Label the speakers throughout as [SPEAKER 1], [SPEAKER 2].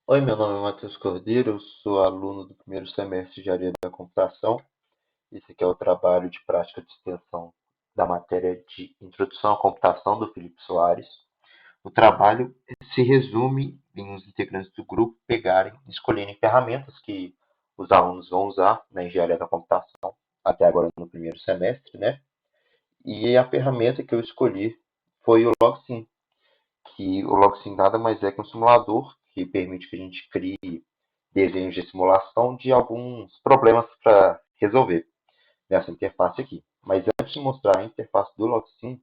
[SPEAKER 1] Oi, meu nome é Matheus Cordeiro, eu sou aluno do primeiro semestre de Engenharia da Computação. Esse aqui é o trabalho de prática de extensão da matéria de Introdução à Computação do Felipe Soares. O trabalho se resume em os integrantes do grupo pegarem e escolherem ferramentas que os alunos vão usar na Engenharia da Computação, até agora no primeiro semestre, né? E a ferramenta que eu escolhi foi o Logsim, que o Logsim nada mais é que um simulador que permite que a gente crie desenhos de simulação de alguns problemas para resolver nessa interface aqui. Mas antes de mostrar a interface do Logsim,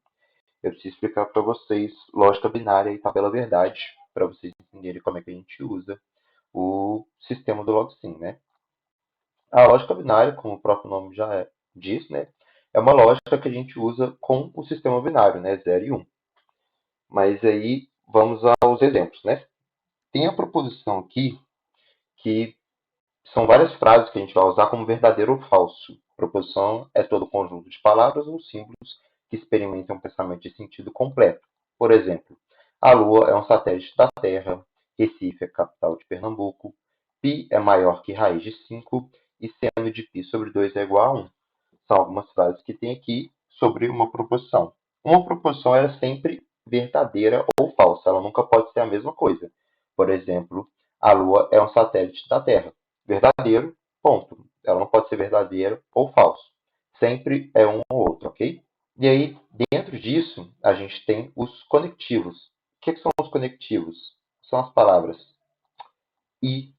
[SPEAKER 1] eu preciso explicar para vocês lógica binária e tabela verdade, para vocês entenderem como é que a gente usa o sistema do Logsim, né? A lógica binária, como o próprio nome já diz, né, é uma lógica que a gente usa com o sistema binário, né, 0 e 1. Mas aí vamos aos exemplos, né? Tem a proposição aqui que são várias frases que a gente vai usar como verdadeiro ou falso. Proposição é todo conjunto de palavras ou símbolos que experimentam um pensamento de sentido completo. Por exemplo, a Lua é um satélite da Terra, Recife é a capital de Pernambuco, π é maior que raiz de 5 e seno de π sobre 2 é igual a 1. São algumas frases que tem aqui sobre uma proposição. Uma proposição é sempre verdadeira ou falsa, ela nunca pode ser a mesma coisa. Por exemplo, a Lua é um satélite da Terra. Verdadeiro, ponto. Ela não pode ser verdadeira ou falso. Sempre é um ou outro, ok? E aí, dentro disso, a gente tem os conectivos. O que são os conectivos? São as palavras e,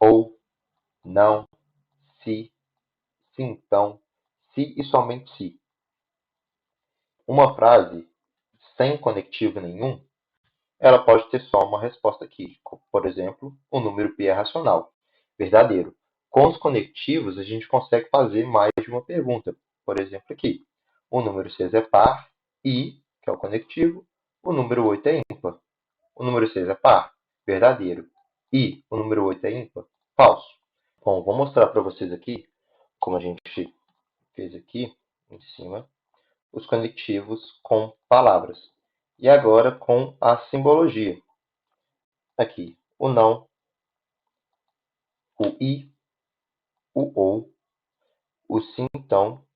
[SPEAKER 1] ou, não, se, se então, se e somente se. Uma frase sem conectivo nenhum, ela pode ter só uma resposta aqui. Por exemplo, o número π é racional. Verdadeiro. Com os conectivos, a gente consegue fazer mais de uma pergunta. Por exemplo, aqui. O número 6 é par e, que é o conectivo, o número 8 é ímpar. O número 6 é par. Verdadeiro. E o número 8 é ímpar. Falso. Bom, vou mostrar para vocês aqui, como a gente fez aqui em cima, os conectivos com palavras. E agora com a simbologia. Aqui, o não, o i, o ou, o sim então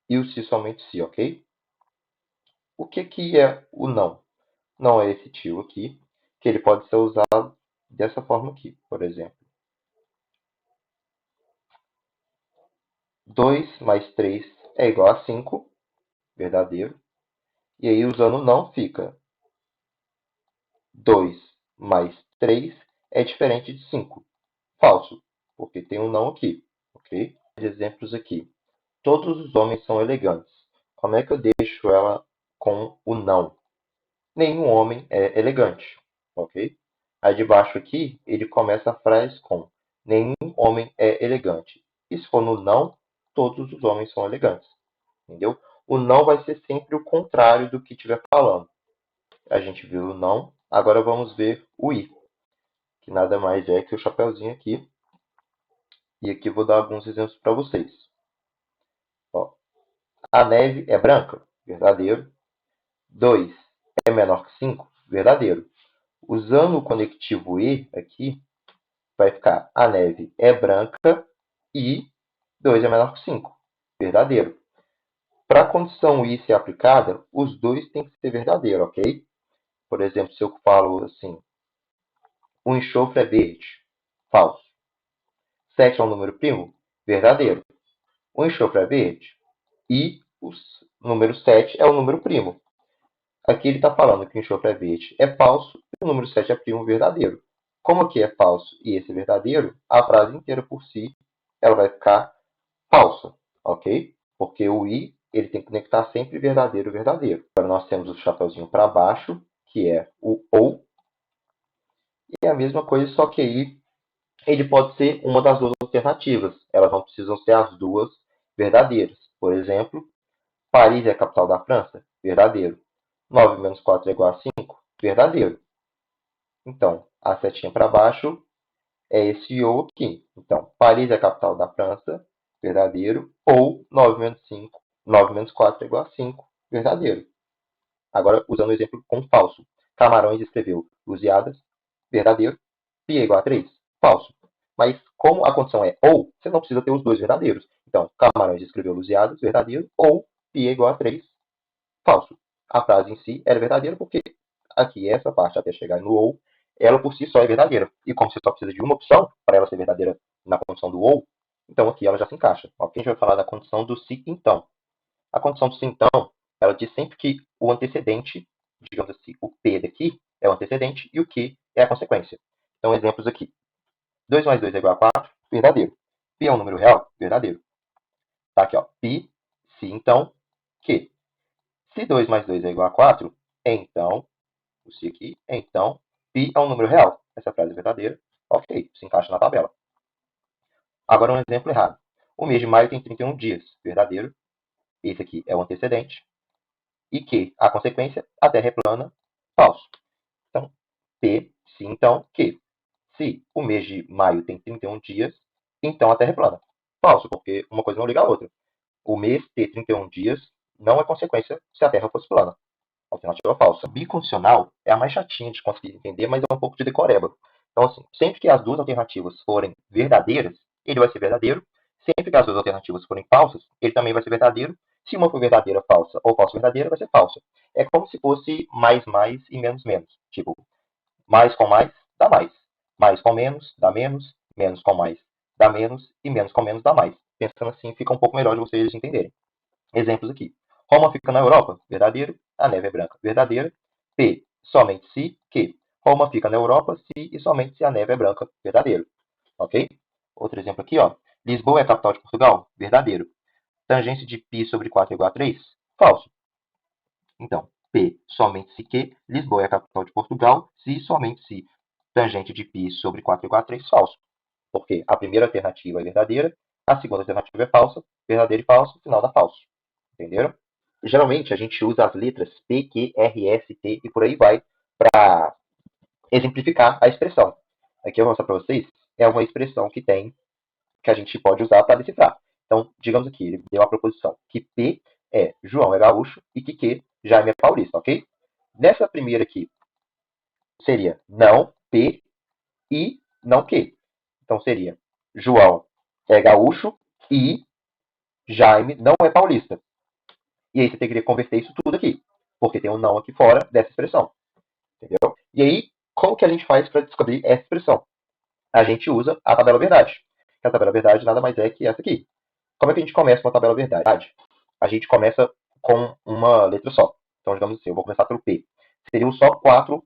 [SPEAKER 1] e o se somente se, ok? O que é o não? Não é esse tio aqui, que ele pode ser usado dessa forma aqui, por exemplo. 2 mais 3 é igual a 5, verdadeiro. E aí, usando não, fica 2 mais 3 é diferente de 5. Falso, porque tem um não aqui, ok? Exemplos aqui. Todos os homens são elegantes. Como é que eu deixo ela com o não? Nenhum homem é elegante, ok? Aí de baixo aqui, ele começa a frase com nenhum homem é elegante. E se for no não, todos os homens são elegantes, entendeu? O não vai ser sempre o contrário do que estiver falando. A gente viu o não, agora vamos ver o i, que nada mais é que o chapeuzinho aqui. E aqui eu vou dar alguns exemplos para vocês. Ó, a neve é branca, verdadeiro. 2 é menor que 5, verdadeiro. Usando o conectivo e aqui, vai ficar a neve é branca e 2 é menor que 5, verdadeiro. Para a condição i ser aplicada, os dois têm que ser verdadeiro, ok? Por exemplo, se eu falo assim, o enxofre é verde, falso. 7 é um número primo, verdadeiro. O enxofre é verde e o número 7 é um número primo. Aqui ele está falando que o enxofre é verde é falso e o número 7 é primo verdadeiro. Como aqui é falso e esse é verdadeiro, a frase inteira por si ela vai ficar falsa, ok? Porque o i ele tem que conectar sempre verdadeiro, verdadeiro. Agora nós temos o chapeuzinho para baixo, que é o ou, e é a mesma coisa, só que aí ele pode ser uma das duas alternativas. Elas não precisam ser as duas verdadeiras. Por exemplo, Paris é a capital da França? Verdadeiro. 9 menos 4 é igual a 5? Verdadeiro. Então, a setinha para baixo é esse ou aqui. Então, Paris é a capital da França? Verdadeiro. Ou 9 menos 5, 9 menos 4 é igual a 5? Verdadeiro. Agora, usando o exemplo com falso. Camarões escreveu Lusíadas? Verdadeiro. Pi é igual a 3? Falso. Mas como a condição é ou, você não precisa ter os dois verdadeiros. Então, Camarões escreveu Lusíadas, verdadeiro, ou Pi é igual a 3, falso. A frase em si era verdadeira porque aqui, essa parte até chegar no ou, ela por si só é verdadeira. E como você só precisa de uma opção para ela ser verdadeira na condição do ou, então aqui ela já se encaixa. Aqui a gente vai falar da condição do se então. A condição do se então, ela diz sempre que o antecedente, digamos assim, o P daqui é o antecedente e o Q é a consequência. Então, exemplos aqui. 2 mais 2 é igual a 4, verdadeiro. Pi é um número real, verdadeiro. Tá aqui, ó. Pi, se então, Q. Se 2 mais 2 é igual a 4, então, o se aqui, então, pi é um número real. Essa frase é verdadeira. Ok, se encaixa na tabela. Agora um exemplo errado. O mês de maio tem 31 dias. Verdadeiro. Esse aqui é o antecedente. E que, a consequência, a Terra é plana. Falso. Então, P, se então, que. Se o mês de maio tem 31 dias, então a Terra é plana. Falso, porque uma coisa não liga a outra. O mês ter 31 dias não é consequência se a Terra fosse plana. Alternativa falsa. Bicondicional é a mais chatinha de conseguir entender, mas é um pouco de decoreba. Então, assim, sempre que as duas alternativas forem verdadeiras, ele vai ser verdadeiro. Sempre que as duas alternativas forem falsas, ele também vai ser verdadeiro. Se uma for verdadeira, falsa, ou falsa verdadeira, vai ser falsa. É como se fosse mais, mais e menos, menos. Tipo, mais com mais, dá mais. Mais com menos, dá menos. Menos com mais, dá menos. E menos com menos, dá mais. Pensando assim, fica um pouco melhor de vocês entenderem. Exemplos aqui. Roma fica na Europa? Verdadeiro. A neve é branca? Verdadeira. P. Somente se que Roma fica na Europa se e somente se a neve é branca? Verdadeiro. Ok? Outro exemplo aqui, ó. Lisboa é a capital de Portugal? Verdadeiro. Tangente de π sobre 4 é igual a 3? Falso. Então, P. Somente se que Lisboa é a capital de Portugal se e somente se tangente de π sobre 4 é igual a 3? Falso. Porque a primeira alternativa é verdadeira, a segunda alternativa é falsa, verdadeiro e falso, final dá falso. Entenderam? Geralmente a gente usa as letras P, Q, R, S, T e por aí vai para exemplificar a expressão. Aqui eu vou mostrar para vocês, é uma expressão que tem, que a gente pode usar para decifrar. Então, digamos aqui, ele deu a proposição que P é João é gaúcho e que Q Jaime é paulista, ok? Nessa primeira aqui, seria não P e não Q. Então seria João é gaúcho e Jaime não é paulista. E aí você teria que converter isso tudo aqui, porque tem um não aqui fora dessa expressão. Entendeu? E aí, como que a gente faz para descobrir essa expressão? A gente usa a tabela verdade. A tabela verdade nada mais é que essa aqui. Como é que a gente começa com a tabela verdade? A gente começa com uma letra só. Então, digamos assim, eu vou começar pelo P. Seriam só quatro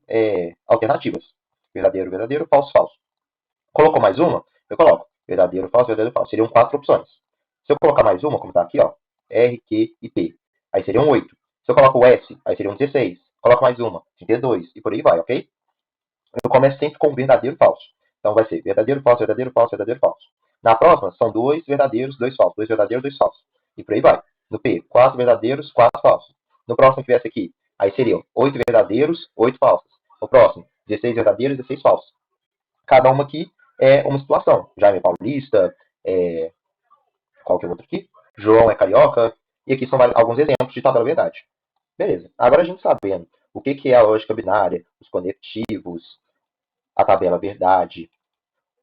[SPEAKER 1] alternativas. Verdadeiro, verdadeiro, falso, falso. Colocou mais uma? Eu coloco verdadeiro, falso, verdadeiro, falso. Seriam quatro opções. Se eu colocar mais uma, como está aqui, ó, R, Q e P, aí seriam 8. Se eu coloco o S, aí seriam 16. Coloco mais uma, 32, e por aí vai, ok? Eu começo sempre com verdadeiro e falso. Então vai ser verdadeiro, falso, verdadeiro, falso, verdadeiro, falso. Na próxima, são dois verdadeiros, dois falsos. Dois verdadeiros, dois falsos. E por aí vai. No P, quatro verdadeiros, quatro falsos. No próximo que viesse aqui, aí seriam 8 verdadeiros, 8 falsos. No próximo, 16 verdadeiros, 16 falsos. Cada uma aqui é uma situação. Jaime é paulista, qual que é o outro aqui? João é carioca. E aqui são alguns exemplos de tabela verdade. Beleza. Agora a gente sabendo o que é a lógica binária, os conectivos, a tabela verdade,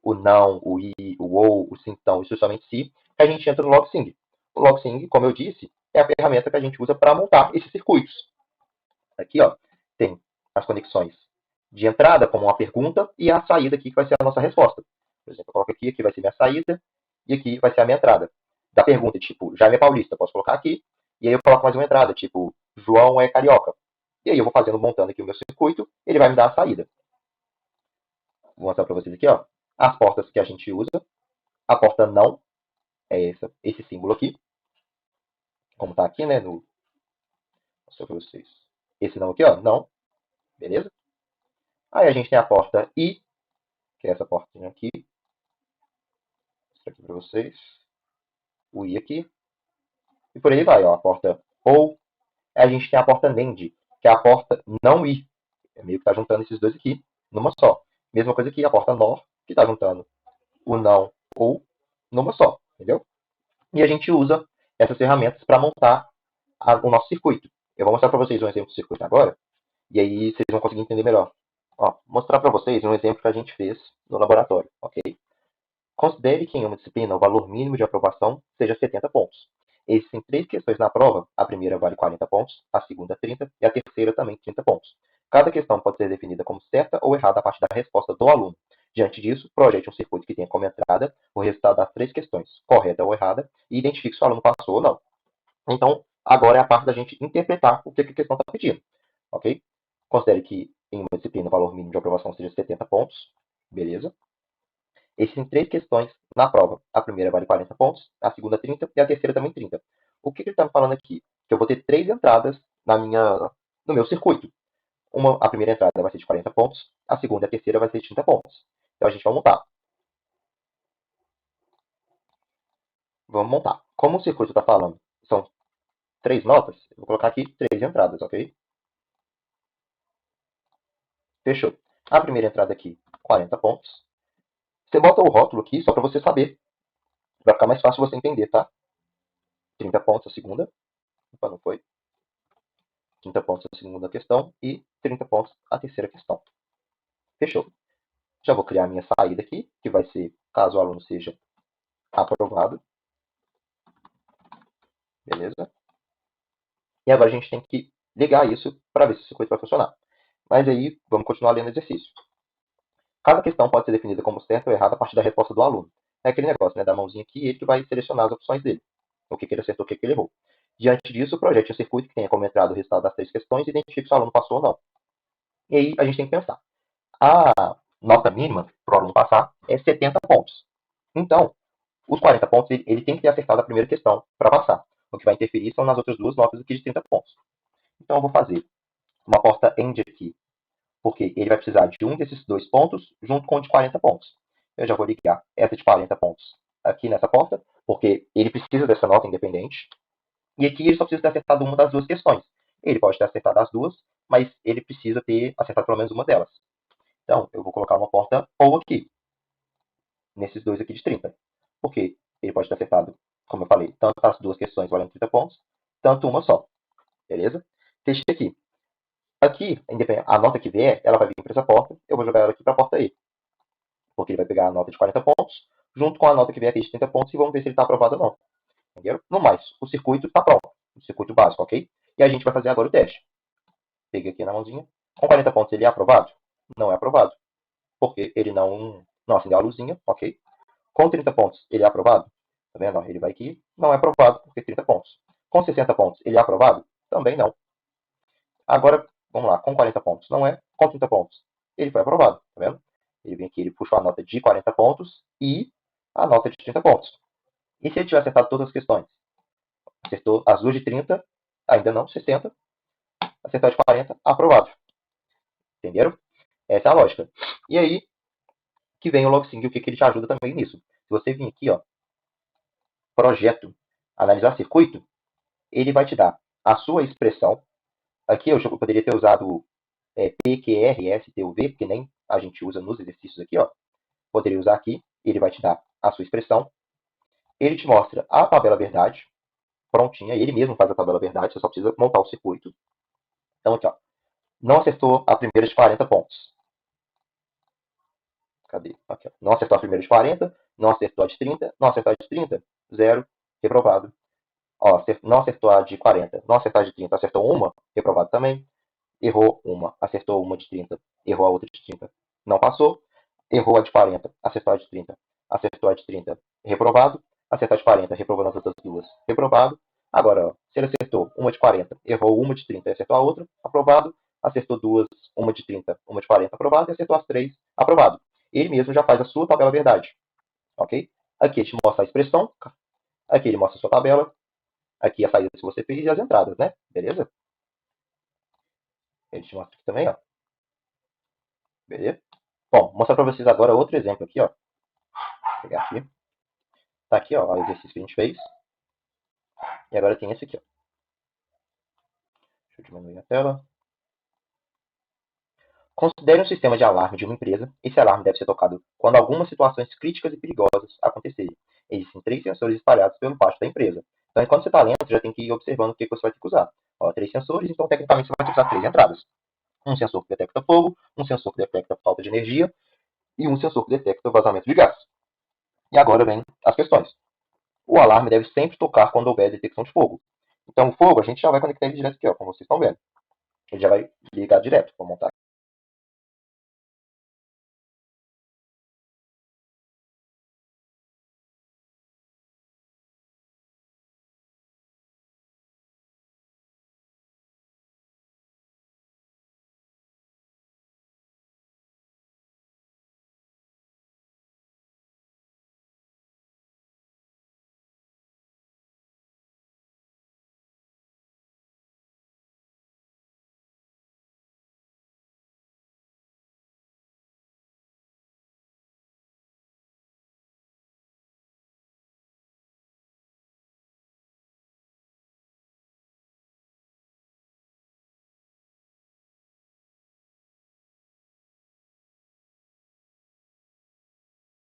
[SPEAKER 1] o não, o i, o ou, o sim, então, isso somente se, a gente entra no LogSing. O LogSing, como eu disse, é a ferramenta que a gente usa para montar esses circuitos. Aqui, ó, tem as conexões de entrada, como uma pergunta, e a saída aqui, que vai ser a nossa resposta. Por exemplo, eu coloco aqui vai ser minha saída, e aqui vai ser a minha entrada. Da pergunta, tipo, Jaime é paulista, posso colocar aqui, e aí eu coloco mais uma entrada, tipo, João é carioca. E aí eu vou fazendo, montando aqui o meu circuito, ele vai me dar a saída. Vou mostrar para vocês aqui, ó, as portas que a gente usa. A porta não é esse símbolo aqui, como está aqui, né? Vou mostrar para vocês. Esse não aqui, ó, não, beleza? Aí a gente tem a porta I, que é essa portinha aqui. Vou mostrar aqui para vocês. O I aqui. E por aí vai, ó, a porta OU. Aí a gente tem a porta NEND, que é a porta não I. É meio que está juntando esses dois aqui numa só. Mesma coisa aqui, a porta NOR, que está juntando o não ou numa só, entendeu? E a gente usa essas ferramentas para montar o nosso circuito. Eu vou mostrar para vocês um exemplo de circuito agora, e aí vocês vão conseguir entender melhor. Ó, mostrar para vocês um exemplo que a gente fez no laboratório, ok? Considere que em uma disciplina o valor mínimo de aprovação seja 70 pontos. Existem três questões na prova, a primeira vale 40 pontos, a segunda 30 e a terceira também 30 pontos. Cada questão pode ser definida como certa ou errada a partir da resposta do aluno. Diante disso, projete um circuito que tenha como entrada o resultado das três questões, correta ou errada, e identifique se o aluno passou ou não. Então, agora é a parte da gente interpretar o que a questão está pedindo, ok? Considere que em uma disciplina o valor mínimo de aprovação seja 70 pontos, beleza? Existem três questões na prova. A primeira vale 40 pontos, a segunda 30 e a terceira também 30. O que ele está me falando aqui? Que eu vou ter três entradas no meu circuito. A primeira entrada vai ser de 40 pontos, a segunda e a terceira vai ser de 30 pontos. Então a gente vai montar. Vamos montar. Como o circuito está falando, são três notas, eu vou colocar aqui três entradas, ok? Fechou. A primeira entrada aqui, 40 pontos. Você bota o rótulo aqui só para você saber. Vai ficar mais fácil você entender, tá? 30 pontos a segunda. Opa, não foi. 30 pontos a segunda questão e 30 pontos a terceira questão. Fechou. Já vou criar a minha saída aqui, que vai ser caso o aluno seja aprovado. Beleza? E agora a gente tem que ligar isso para ver se o circuito vai funcionar. Mas aí, vamos continuar lendo o exercício. Cada questão pode ser definida como certa ou errada a partir da resposta do aluno. É aquele negócio, né, da mãozinha aqui, ele que vai selecionar as opções dele. O que ele acertou, o que ele errou. Diante disso, projete um circuito que tenha como entrada o resultado das três questões e identifique se o aluno passou ou não. E aí a gente tem que pensar. A nota mínima para o aluno passar é 70 pontos. Então, os 40 pontos ele tem que ter acertado a primeira questão para passar. O que vai interferir são nas outras duas notas aqui de 30 pontos. Então, eu vou fazer uma porta AND aqui, porque ele vai precisar de um desses dois pontos junto com o de 40 pontos. Eu já vou ligar essa de 40 pontos aqui nessa porta, porque ele precisa dessa nota independente. E aqui ele só precisa ter acertado uma das duas questões. Ele pode ter acertado as duas, mas ele precisa ter acertado pelo menos uma delas. Então, eu vou colocar uma porta OU aqui, nesses dois aqui de 30. Porque ele pode ter acertado, como eu falei, tanto as duas questões valendo 30 pontos, tanto uma só. Beleza? Fechei aqui. Aqui, a nota que vier, ela vai vir para essa porta, eu vou jogar ela aqui para a porta E. Porque ele vai pegar a nota de 40 pontos, junto com a nota que vier aqui de 30 pontos, e vamos ver se ele está aprovado ou não. Entendeu? No mais, o circuito está pronto. O circuito básico, ok? E a gente vai fazer agora o teste. Peguei aqui na mãozinha. Com 40 pontos ele é aprovado? Não é aprovado. Porque ele não acendeu a luzinha, ok? Com 30 pontos, ele é aprovado? Tá vendo? Ele vai aqui, não é aprovado, porque 30 pontos. Com 60 pontos, ele é aprovado? Também não. Agora, vamos lá, com 40 pontos, não é. Com 30 pontos, ele foi aprovado, tá vendo? Ele vem aqui, ele puxou a nota de 40 pontos e a nota de 30 pontos. E se ele tiver acertado todas as questões? Acertou as duas de 30, ainda não, 60. Acertou a de 40, aprovado. Entenderam? Essa é a lógica. E aí, que vem o LogSync, o que ele te ajuda também nisso. Se você vir aqui, ó, projeto, analisar circuito, ele vai te dar a sua expressão. Aqui eu poderia ter usado PQRSTUV, porque nem a gente usa nos exercícios aqui, ó. Poderia usar aqui, ele vai te dar a sua expressão. Ele te mostra a tabela verdade, prontinha, ele mesmo faz a tabela verdade, você só precisa montar o circuito. Então aqui, ó, não acertou a primeira de 40 pontos. Cadê? Aqui, ó. Não acertou a primeira de 40, não acertou a de 30, não acertou a de 30, zero, reprovado. Ó, não acertou a de 40, não acertou a de 30, acertou uma, reprovado também. Errou uma, acertou uma de 30, errou a outra de 30, não passou. Errou a de 40, acertou a de 30, acertou a de 30, reprovado. Acertou a de 40, reprovou nas outras duas, reprovado. Agora, ó, se ele acertou uma de 40, errou uma de 30 e acertou a outra, aprovado. Acertou duas, uma de 30, uma de 40, aprovado. E acertou as três, aprovado. Ele mesmo já faz a sua tabela verdade, ok? Aqui ele te mostra a expressão, aqui ele mostra a sua tabela, aqui a saída que você fez e as entradas, né? Beleza? Ele te mostra aqui também, ó. Beleza? Bom, vou mostrar para vocês agora outro exemplo aqui, ó. Vou pegar aqui. Tá aqui, ó, o exercício que a gente fez. E agora tem esse aqui, ó. Deixa eu diminuir a tela. Considere um sistema de alarme de uma empresa. Esse alarme deve ser tocado quando algumas situações críticas e perigosas acontecerem. Existem três sensores espalhados pelo pátio da empresa. Então, enquanto você está lendo, você já tem que ir observando o que você vai ter que usar. Ó, três sensores, então tecnicamente você vai ter que usar três entradas. um sensor que detecta fogo, um sensor que detecta falta de energia e um sensor que detecta vazamento de gás. E agora vem as questões. O alarme deve sempre tocar quando houver detecção de fogo. Então, o fogo, a gente já vai conectar ele direto aqui, ó, como vocês estão vendo. Ele já vai ligar direto. Vou montar